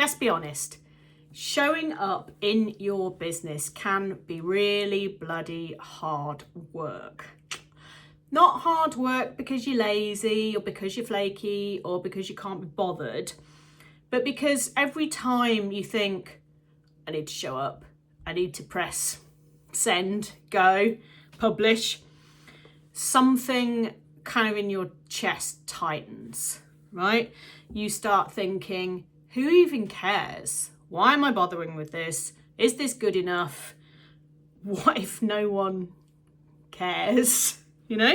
let's be honest, showing up in your business can be really bloody hard work. Not hard work because you're lazy or because you're flaky or because you can't be bothered, but because every time you think, I need to show up, I need to press send, go, publish, something kind of in your chest tightens, right? You start thinking, who even cares? Why am I bothering with this? Is this good enough? What if no one cares? You know?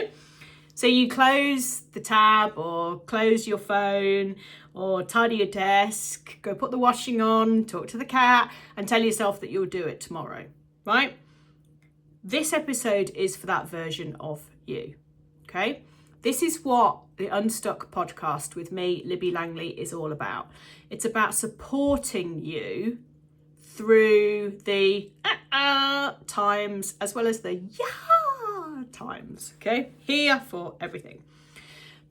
So you close the tab or close your phone or tidy your desk, go put the washing on, talk to the cat and tell yourself that you'll do it tomorrow, right? This episode is for that version of you, okay? This is what the Unstuck podcast with me, Libby Langley, is all about. It's about supporting you through the times as well as the times, okay? Here for everything.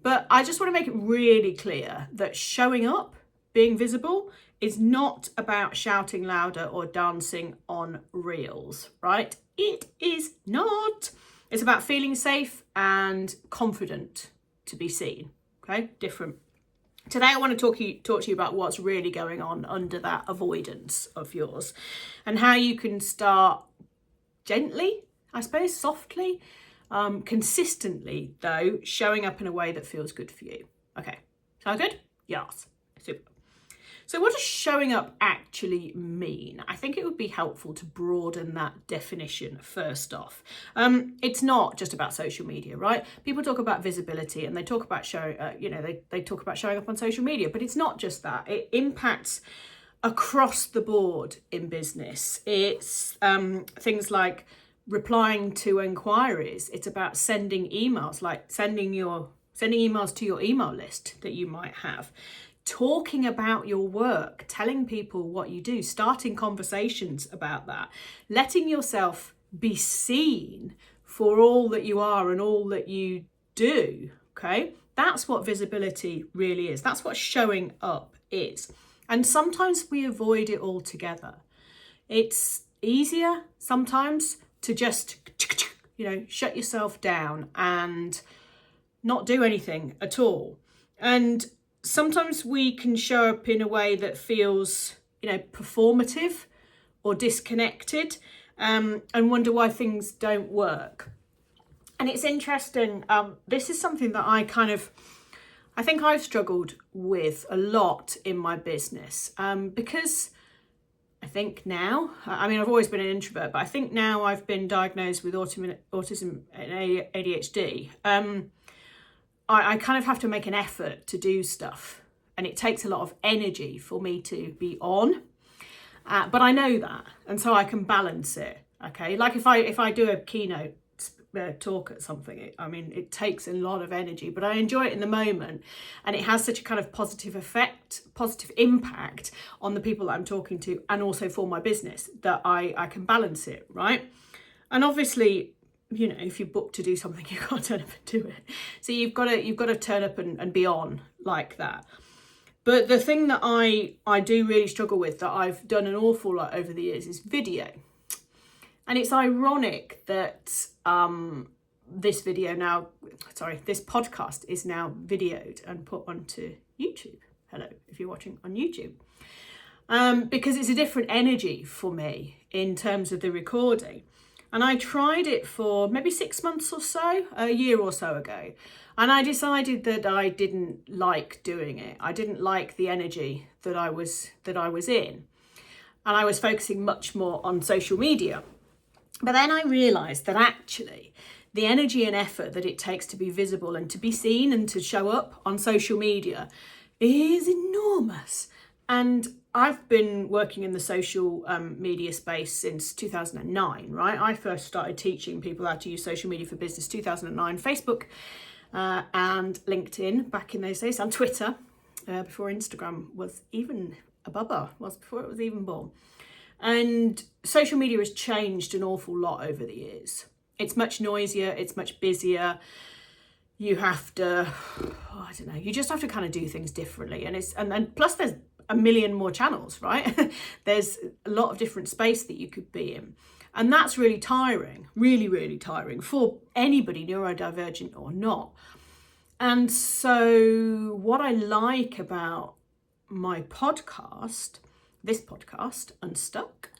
But I just want to make it really clear that showing up, being visible, is not about shouting louder or dancing on reels, right? It is not. It's about feeling safe and confident to be seen, okay? Different. Today I want to talk to you about what's really going on under that avoidance of yours and how you can start gently, I suppose, softly, consistently though, showing up in a way that feels good for you. Okay, sound good? Yes, super. So what does showing up actually mean? I think it would be helpful to broaden that definition first off. It's not just about social media, right? People talk about visibility and they talk about they talk about showing up on social media, but it's not just that. It impacts across the board in business. It's things like replying to inquiries. It's about sending emails, like sending emails to your email list that you might have. Talking about your work, telling people what you do, starting conversations about that, letting yourself be seen for all that you are and all that you do, okay? That's what visibility really is. That's what showing up is. And sometimes we avoid it altogether. It's easier sometimes to just, shut yourself down and not do anything at all. And sometimes we can show up in a way that feels, performative or disconnected, and wonder why things don't work. And it's interesting. This is something that I think I've struggled with a lot in my business, because I think now, I've always been an introvert, but I think now I've been diagnosed with autism and ADHD. I kind of have to make an effort to do stuff, and it takes a lot of energy for me to be on, but I know that, and so I can balance it. Okay, like if I do a keynote talk at something, it takes a lot of energy, but I enjoy it in the moment, and it has such a kind of positive impact on the people that I'm talking to, and also for my business, that I can balance it, right? And obviously, if you're booked to do something, you've got to turn up and do it. So you've got to turn up and be on like that. But the thing that I do really struggle with, that I've done an awful lot over the years, is video. And it's ironic that this podcast is now videoed and put onto YouTube. Hello, if you're watching on YouTube. Because it's a different energy for me in terms of the recording. And I tried it for maybe 6 months or so, a year or so ago. And I decided that I didn't like doing it. I didn't like the energy that I was in. And I was focusing much more on social media. But then I realised that actually the energy and effort that it takes to be visible and to be seen and to show up on social media is enormous. And I've been working in the social media space since 2009, right? I first started teaching people how to use social media for business 2009, Facebook and LinkedIn back in those days, and Twitter, before Instagram was even before it was even born. And social media has changed an awful lot over the years. It's much noisier, it's much busier. You have to, you just have to kind of do things differently. And plus there's a million more channels, right? There's a lot of different space that you could be in. And that's really tiring, really, really tiring for anybody, neurodivergent or not. And so what I like about my podcast, this podcast, Unstuck,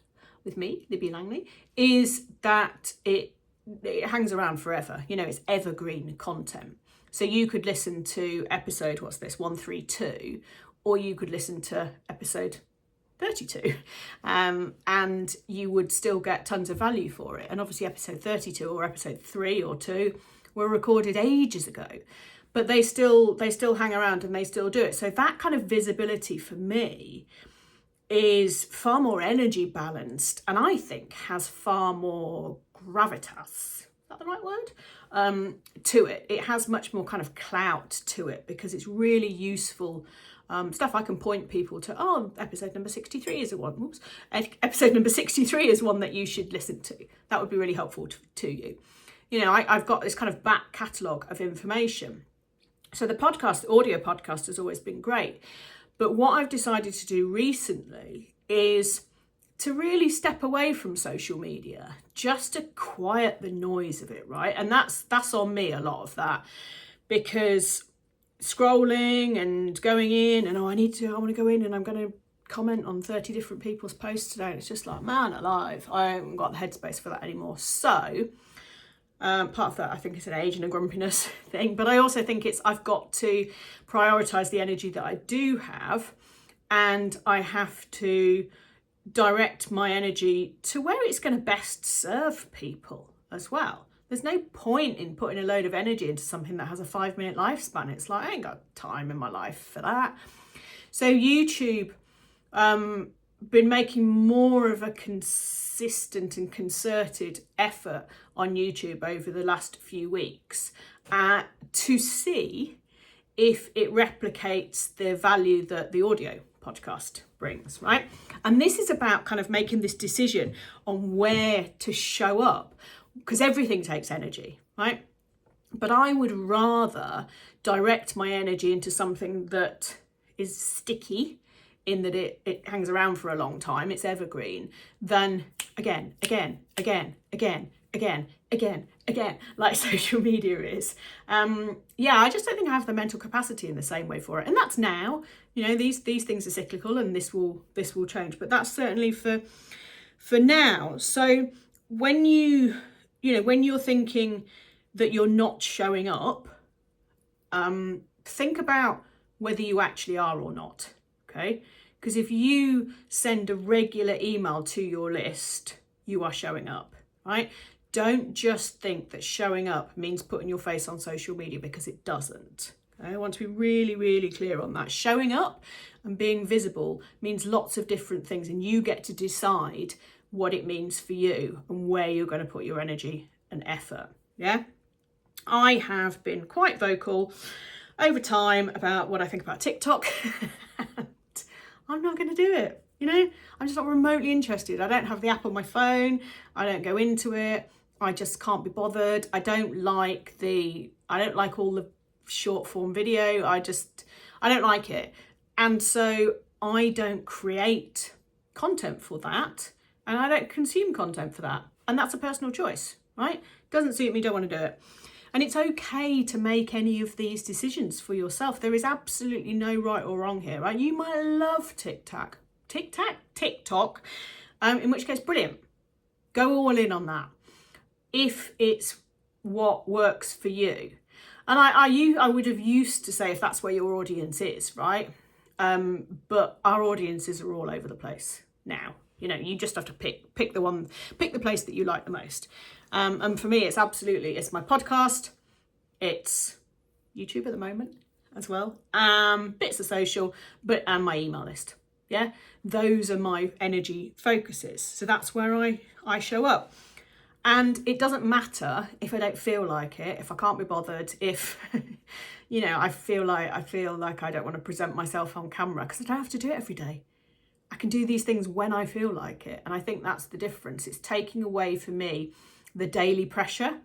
with me, Libby Langley, is that it hangs around forever. You know, it's evergreen content. So you could listen to episode, 132, or you could listen to episode 32, and you would still get tons of value for it. And obviously episode 32 or episode 3 or 2 were recorded ages ago, but they still hang around and they still do it. So that kind of visibility for me is far more energy balanced, and I think has far more gravitas. Is that the right word? To it. It has much more kind of clout to it because it's really useful stuff. I can point people to, episode number 63 is one. Oops. Episode number 63 is one that you should listen to. That would be really helpful to you. You know, I've got this kind of back catalogue of information. So the audio podcast has always been great. But what I've decided to do recently is to really step away from social media, just to quiet the noise of it, right? And that's on me, a lot of that, because scrolling and going in and I want to go in and I'm going to comment on 30 different people's posts today. And it's just like, man alive, I haven't got the headspace for that anymore. So part of that, I think, is an age and a grumpiness thing, but I also think I've got to prioritize the energy that I do have, and I have to direct my energy to where it's going to best serve people as well. There's no point in putting a load of energy into something that has a 5-minute lifespan. It's like, I ain't got time in my life for that. So YouTube, been making more of a consistent and concerted effort on YouTube over the last few weeks to see if it replicates the value that the audio podcast brings, right? And this is about kind of making this decision on where to show up, because everything takes energy, right? But I would rather direct my energy into something that is sticky, in that it hangs around for a long time, it's evergreen, than again, like social media is. I just don't think I have the mental capacity in the same way for it. And that's now, you know, these things are cyclical and this will change, but that's certainly for now. So when when you're thinking that you're not showing up, think about whether you actually are or not, okay? Because if you send a regular email to your list, you are showing up, right? Don't just think that showing up means putting your face on social media, because it doesn't. Okay? I want to be really, really clear on that. Showing up and being visible means lots of different things, and you get to decide what it means for you and where you're going to put your energy and effort, yeah? I have been quite vocal over time about what I think about TikTok. I'm not going to do it. You know, I'm just not remotely interested. I don't have the app on my phone. I don't go into it. I just can't be bothered. I don't like all the short form video. I don't like it. And so I don't create content for that, and I don't consume content for that. And that's a personal choice, right? Doesn't suit me, don't want to do it. And it's okay to make any of these decisions for yourself. There is absolutely no right or wrong here, right? You might love TikTok, in which case, brilliant. Go all in on that, if it's what works for you. And I would have used to say if that's where your audience is, right? But our audiences are all over the place now. You know, you just have to pick the place that you like the most. And for me, it's my podcast, it's YouTube at the moment as well, bits of social, and my email list. Yeah, those are my energy focuses. So that's where I show up. And it doesn't matter if I don't feel like it, if I can't be bothered, if, you know, I feel like I don't want to present myself on camera, because I don't have to do it every day. I can do these things when I feel like it. And I think that's the difference. It's taking away for me the daily pressure.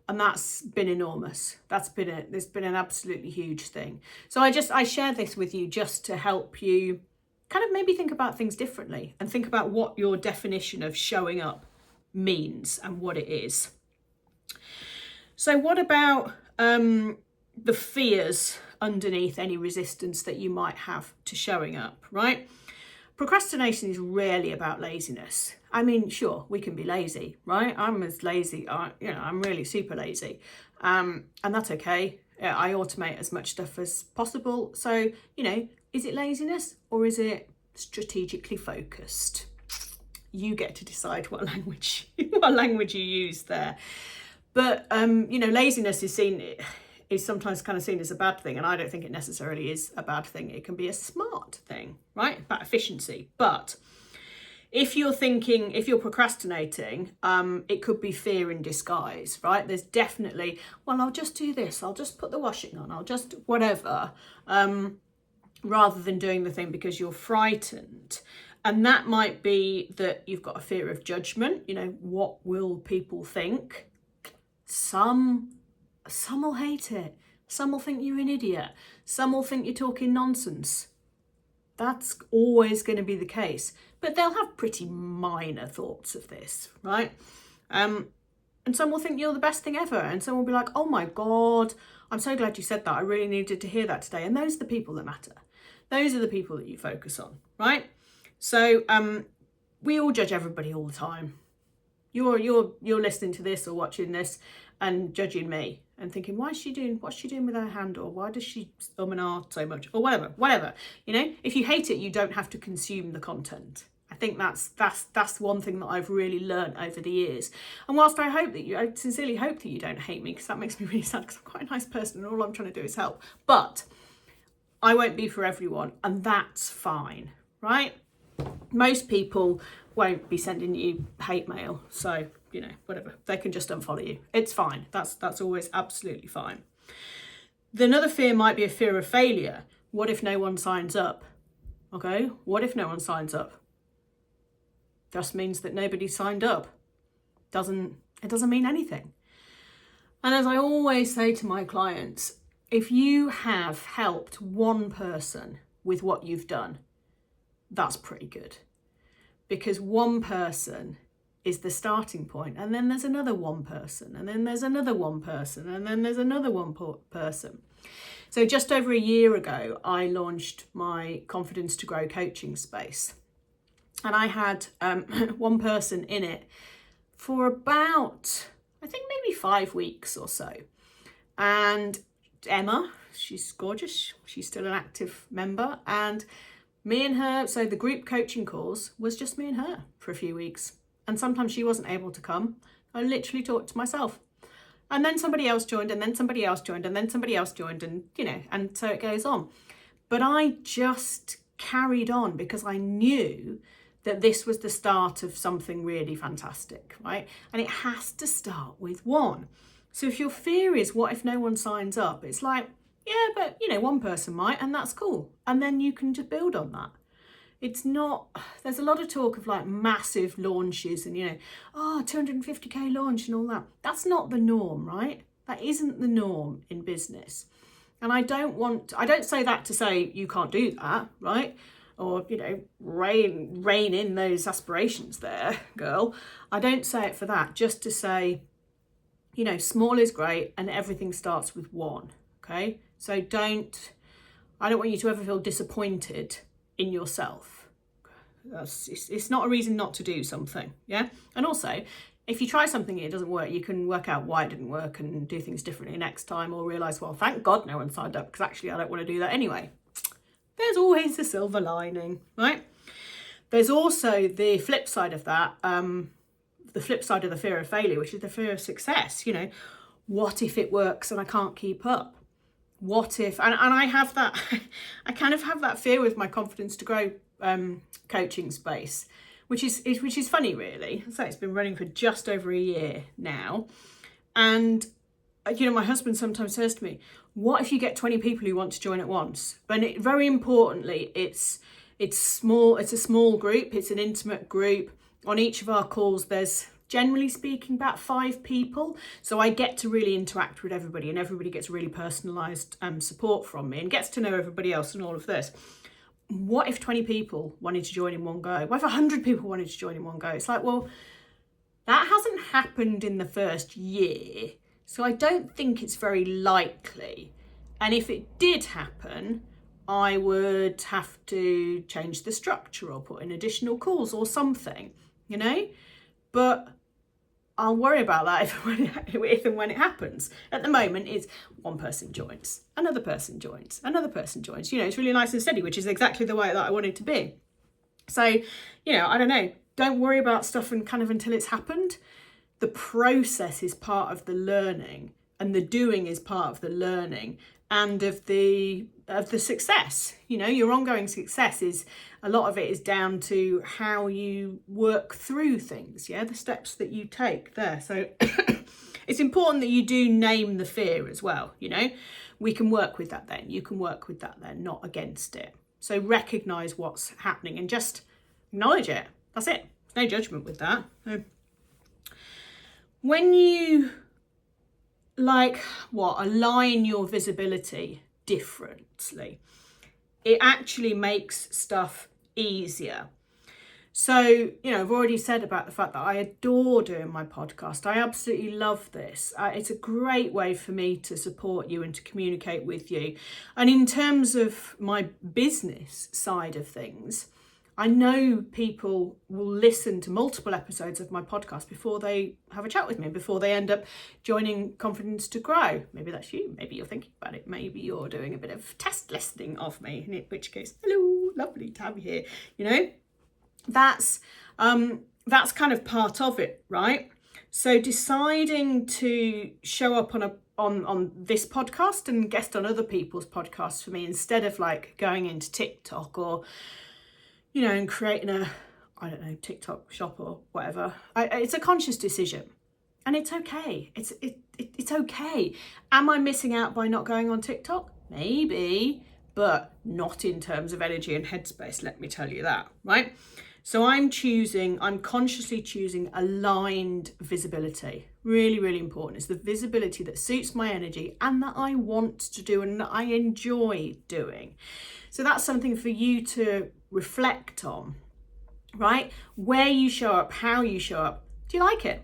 And that's been enormous. There's been an absolutely huge thing. So I share this with you just to help you kind of maybe think about things differently and think about what your definition of showing up means and what it is. So what about the fears underneath any resistance that you might have to showing up, right? Procrastination is rarely about laziness. I mean, sure, we can be lazy, right? I'm as lazy, I'm really super lazy. And that's okay. I automate as much stuff as possible. So, is it laziness or is it strategically focused? You get to decide what language you use there. But, laziness is sometimes kind of seen as a bad thing, and I don't think it necessarily is a bad thing. It can be a smart thing, right? About efficiency. But if you're procrastinating, it could be fear in disguise, right? There's definitely, well, I'll just do this. I'll just put the washing on. I'll just whatever, rather than doing the thing because you're frightened. And that might be that you've got a fear of judgment. What will people think? Some will hate it. Some will think you're an idiot. Some will think you're talking nonsense. That's always going to be the case. But they'll have pretty minor thoughts of this, right? And some will think you're the best thing ever. And some will be like, oh my God, I'm so glad you said that. I really needed to hear that today. And those are the people that matter. Those are the people that you focus on, right? So we all judge everybody all the time. You're listening to this or watching this and judging me and thinking, what's she doing with her hand, or why does she and ah so much, or whatever. If you hate it, you don't have to consume the content. I think that's one thing that I've really learned over the years. And whilst I sincerely hope that you don't hate me, because that makes me really sad, because I'm quite a nice person and all I'm trying to do is help. But I won't be for everyone, and that's fine, right? Most people won't be sending you hate mail, so whatever, they can just unfollow you. It's fine. That's always absolutely fine. Another fear might be a fear of failure. What if no one signs up? Okay, what if no one signs up? Just means that nobody signed up. It doesn't mean anything. And as I always say to my clients, if you have helped one person with what you've done, that's pretty good. Because one person is the starting point, and then there's another one person, and then there's another one person, and then there's another one person. So just over a year ago, I launched my Confidence to Grow coaching space. And I had one person in it for about, I think maybe 5 weeks or so. And Emma, she's gorgeous. She's still an active member. And me and her, so the group coaching calls was just me and her for a few weeks. And sometimes she wasn't able to come. I literally talked to myself. And then somebody else joined, and then somebody else joined, and then somebody else joined, and and so it goes on. But I just carried on because I knew that this was the start of something really fantastic, right? And it has to start with one. So if your fear is, what if no one signs up? It's like, yeah, but one person might, and that's cool. And then you can just build on that. It's not, there's a lot of talk of like massive launches and, 250K launch and all that. That's not the norm, right? That isn't the norm in business. And I don't say that to say you can't do that, right? Or, rein in those aspirations there, girl. I don't say it for that, just to say, small is great and everything starts with one, okay? So I don't want you to ever feel disappointed in yourself. It's not a reason not to do something, yeah? And also, if you try something and it doesn't work, you can work out why it didn't work and do things differently next time, or realise, well, thank God no one signed up, because actually I don't want to do that anyway. There's always a silver lining, right? There's also the flip side of that, the flip side of the fear of failure, which is the fear of success. What if it works and I can't keep up? What if, and I have that, I kind of have that fear with my Confidence to Grow coaching space, which is funny, really. So it's been running for just over a year now. And, my husband sometimes says to me, what if you get 20 people who want to join at once? And very importantly, it's small. It's a small group. It's an intimate group. On each of our calls, there's generally speaking about 5 people. So I get to really interact with everybody, and everybody gets really personalised support from me and gets to know everybody else and all of this. what if 20 people wanted to join in one go? What if 100 people wanted to join in one go? It's like, well, that hasn't happened in the first year, so I don't think it's very likely. And if it did happen, I would have to change the structure or put in additional calls or something, you know? But I'll worry about that if and when it happens. At the moment, it's one person joins, another person joins, another person joins. You know, it's really nice and steady, which is exactly the way that I want it to be. So, you know, I don't know. Don't worry about stuff and kind of until it's happened. The process is part of the learning, and the doing is part of the learning and of the success. You know, your ongoing success is, a lot of it is down to how you work through things, yeah, the steps that you take there. So it's important that you do name the fear as well, you know. We can work with that then, you can work with that then, not against it. So recognise what's happening and just acknowledge it. That's it. No judgment with that. So when you align your visibility differently, it actually makes stuff easier. So, you know, I've already said about the fact that I adore doing my podcast. I absolutely love this. It's a great way for me to support you and to communicate with you. And in terms of my business side of things, I know people will listen to multiple episodes of my podcast before they have a chat with me, before they end up joining Confidence to Grow. Maybe that's you. Maybe you're thinking about it. Maybe you're doing a bit of test listening of me, in which case, hello, lovely to have you here. You know, that's kind of part of it, right? So deciding to show up on this podcast and guest on other people's podcasts for me, instead of like going into TikTok or, you know, and creating a, I don't know, TikTok shop or whatever. It's a conscious decision, and it's okay. It's okay. Am I missing out by not going on TikTok? Maybe, but not in terms of energy and headspace, let me tell you that, right? So I'm consciously choosing aligned visibility. Really, really important. It's the visibility that suits my energy and that I want to do and that I enjoy doing. So that's something for you to reflect on, right? Where you show up, how you show up. Do you like it?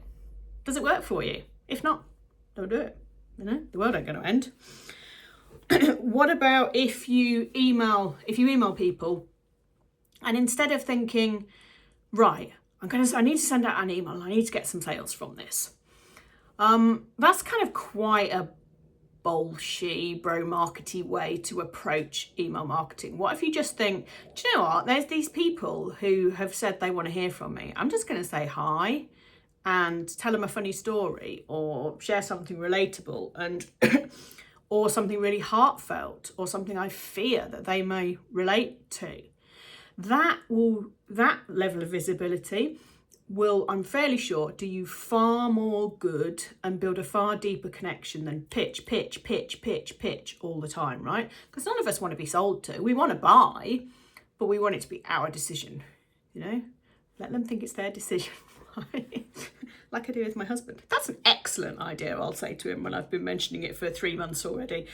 Does it work for you? If not, don't do it. You know, the world ain't going to end. What about if you email people, and instead of thinking, right, I need to send out an email, I need to get some sales from this. That's kind of quite a bullshit, bro-markety way to approach email marketing. What if you just think, do you know what? There's these people who have said they want to hear from me. I'm just going to say hi and tell them a funny story or share something relatable and or something really heartfelt or something I fear that they may relate to. That level of visibility will, I'm fairly sure, do you far more good and build a far deeper connection than pitch all the time, right? Because none of us want to be sold to. We want to buy, but we want it to be our decision, you know? Let them think it's their decision, right? Like I do with my husband. That's an excellent idea, I'll say to him when I've been mentioning it for 3 months already.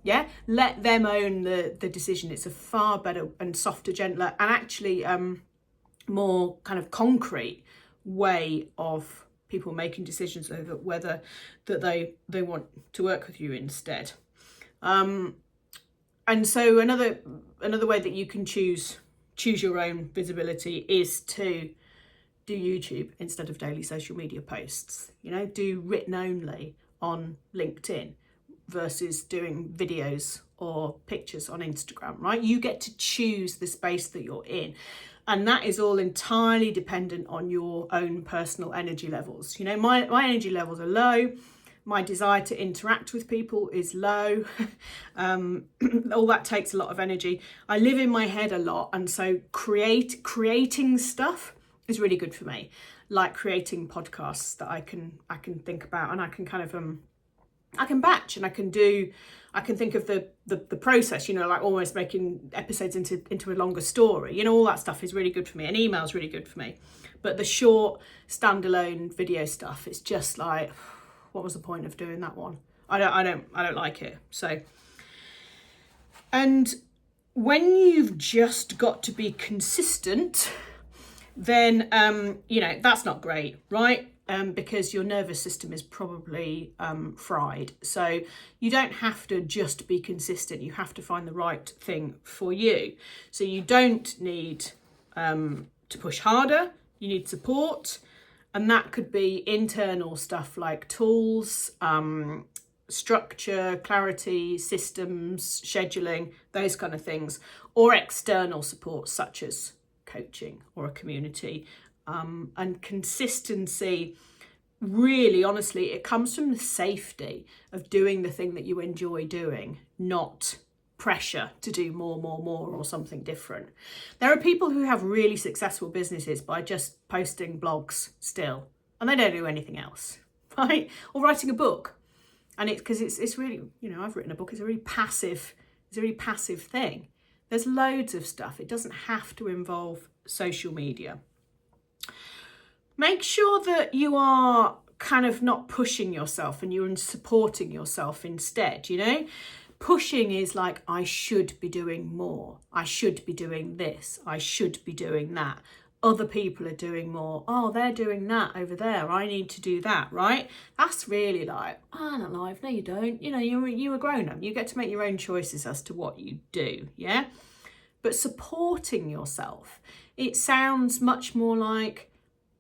Yeah, let them own the decision. It's a far better and softer, gentler, and actually more kind of concrete way of people making decisions over whether that they want to work with you instead. And so another way that you can choose your own visibility is to do YouTube instead of daily social media posts. You know, do written only on LinkedIn versus doing videos or pictures on Instagram, right? You get to choose the space that you're in. And that is all entirely dependent on your own personal energy levels. You know, my energy levels are low. My desire to interact with people is low. All that takes a lot of energy. I live in my head a lot. And so creating stuff is really good for me. Like creating podcasts that I can think about, and I can kind of, I can batch and I can think of the process, you know, like almost making episodes into a longer story, you know, all that stuff is really good for me, and email's really good for me. But the short standalone video stuff, it's just like, what was the point of doing that one? I don't like it. So, and when you've just got to be consistent, then, that's not great, right? Because your nervous system is probably fried. So you don't have to just be consistent. You have to find the right thing for you. So you don't need to push harder. You need support. And that could be internal stuff like tools, structure, clarity, systems, scheduling, those kind of things, or external support such as coaching or a community. And consistency, really, honestly, it comes from the safety of doing the thing that you enjoy doing, not pressure to do more or something different. There are people who have really successful businesses by just posting blogs still, and they don't do anything else, right? Or writing a book. And it's because it's really, I've written a book, it's a really passive thing. There's loads of stuff. It doesn't have to involve social media. Make sure that you are kind of not pushing yourself and you're supporting yourself instead, Pushing is like, I should be doing more. I should be doing this. I should be doing that. Other people are doing more. Oh, they're doing that over there. I need to do that, right? That's really like, I don't know. No, you don't. You're a grown-up. You get to make your own choices as to what you do, yeah? But supporting yourself, it sounds much more like,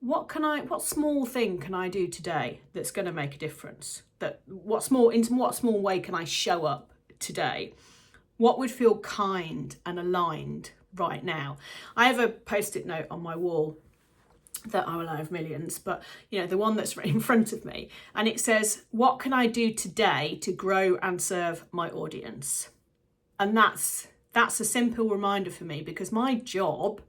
what small thing can I do today that's going to make a difference? In what small way can I show up today? What would feel kind and aligned right now? I have a post-it note on my wall that I will have millions, but the one that's right in front of me, and it says, what can I do today to grow and serve my audience? And that's a simple reminder for me, because my job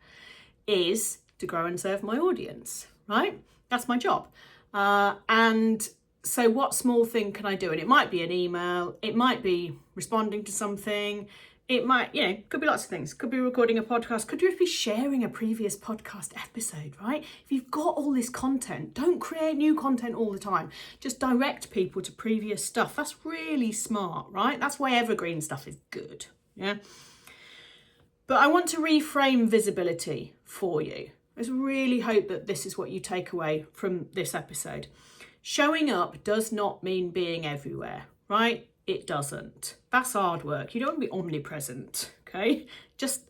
is to grow and serve my audience, right? That's my job. And so what small thing can I do? And it might be an email, it might be responding to something, it might, could be lots of things. Could be recording a podcast, could just be sharing a previous podcast episode, right? If you've got all this content, don't create new content all the time. Just direct people to previous stuff. That's really smart, right? That's why evergreen stuff is good, yeah? But I want to reframe visibility for you. I really hope that this is what you take away from this episode. Showing up does not mean being everywhere, right? It doesn't. That's hard work. You don't want to be omnipresent, okay? Just,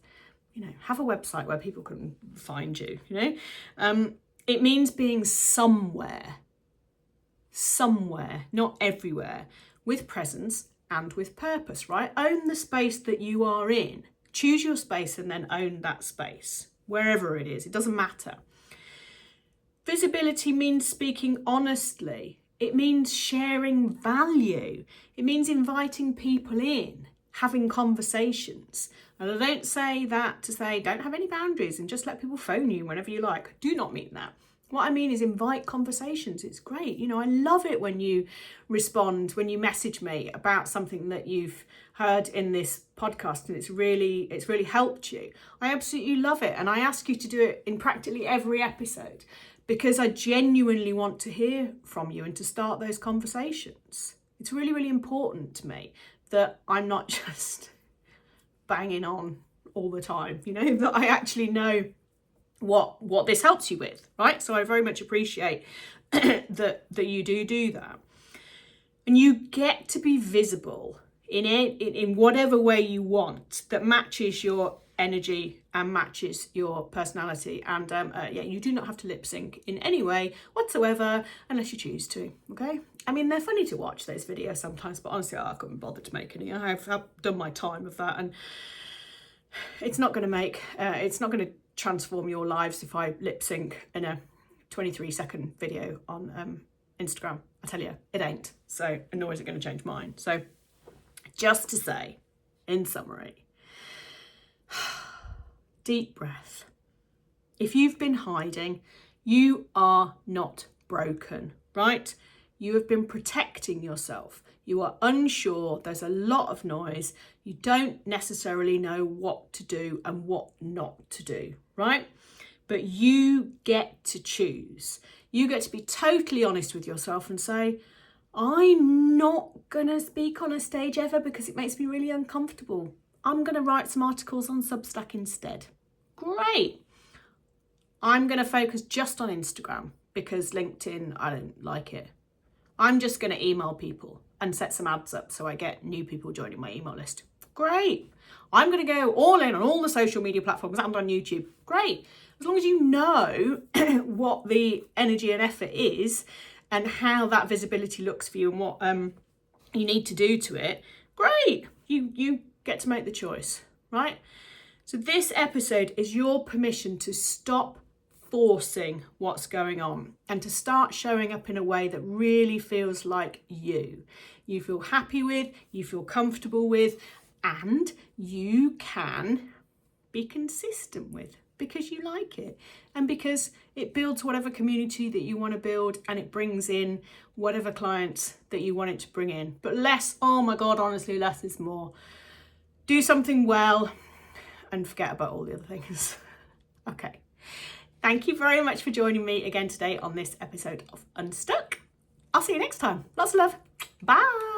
have a website where people can find you, It means being somewhere, not everywhere, with presence and with purpose, right? Own the space that you are in. Choose your space and then own that space, wherever it is. It doesn't matter. Visibility means speaking honestly. It means sharing value. It means inviting people in, having conversations. And I don't say that to say don't have any boundaries and just let people phone you whenever you like. I do not mean that. What I mean is invite conversations. It's great. I love it when you respond, when you message me about something that you've heard in this podcast and it's really helped you. I absolutely love it. And I ask you to do it in practically every episode, because I genuinely want to hear from you and to start those conversations. It's really, really important to me that I'm not just banging on all the time, that I actually know what this helps you with, right? So I very much appreciate that you do that. And you get to be visible in whatever way you want that matches your energy and matches your personality. And you do not have to lip sync in any way whatsoever unless you choose to, okay? I mean, they're funny to watch, those videos sometimes, but honestly, I couldn't bother to make any. I've done my time of that, and it's not going to transform your lives if I lip sync in a 23-second video on Instagram. I tell you, it ain't. So, nor is it going to change mine. So, just to say, in summary, deep breath. If you've been hiding, you are not broken, right? You have been protecting yourself. You are unsure. There's a lot of noise. You don't necessarily know what to do and what not to do, right? But you get to choose. You get to be totally honest with yourself and say, I'm not going to speak on a stage ever because it makes me really uncomfortable. I'm going to write some articles on Substack instead. Great. I'm going to focus just on Instagram because LinkedIn, I don't like it. I'm just going to email people and set some ads up so I get new people joining my email list. Great. I'm going to go all in on all the social media platforms and on YouTube. Great. As long as you know what the energy and effort is and how that visibility looks for you and what you need to do to it, great. You get to make the choice, right? So this episode is your permission to stop forcing what's going on and to start showing up in a way that really feels like you feel happy with, you feel comfortable with, and you can be consistent with because you like it and because it builds whatever community that you want to build and it brings in whatever clients that you want it to bring in. But less, oh my God, honestly, less is more. Do something well and forget about all the other things. Okay. Thank you very much for joining me again today on this episode of Unstuck. I'll see you next time. Lots of love. Bye.